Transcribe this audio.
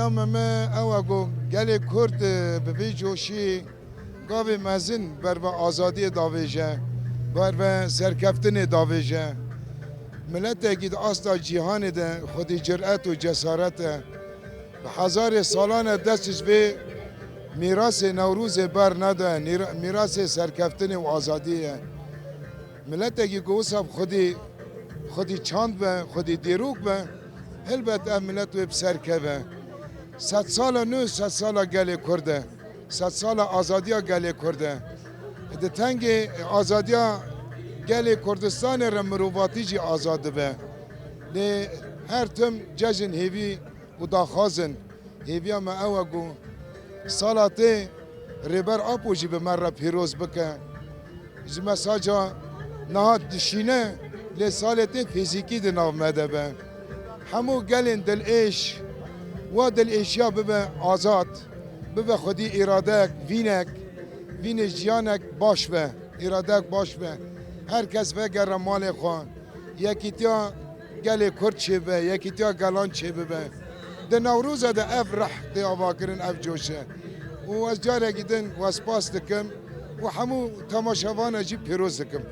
Peyama me ewa gelê Kurd bi vê coşî gavê mezin ber ve azadiyê davêje, ber ve serkeftinê davêje. Milletekî di asta cîhanê de xwedî cüret û cesaret e. Bi hezarê salan e dest ji vê mîrasê Newrûzê ber nede, mîrasê serkeftinê û azadiyê ye. Milletekî ku wisa xwedî çand be, xwedî dîrok be, helbet ev millet wê bi ser keve. 100 sala nû 100 sala gelê Kurd e. 100 sala azadiya gelê Kurd e. Di tengê azadiya gelê Kurdistanê re mirovatî jî azad dibe. Lê her tim cejin hêvî û daxwazin. Hêviya me ew e ku sala tê rêber Apo jî bi me re pîroz bike. Ji mesaca niha dişîne lê salê tê fîzîkî di nav me de be. Hemû gelên dilêş wa dilêşiya bibe azad, bibe xwedî îradeyek, vînê jiyanek baş be, îradeyek baş be. Herkes vegere malê xwe, yekîtiya gelê Kurd çêbe, yekîtiya gelan çêbibe. Di Newrûzê de ev rih tê avakirin, ev coş e. û ez carekî din wespas dikim û hemû temaşevan jî pîroz dikim.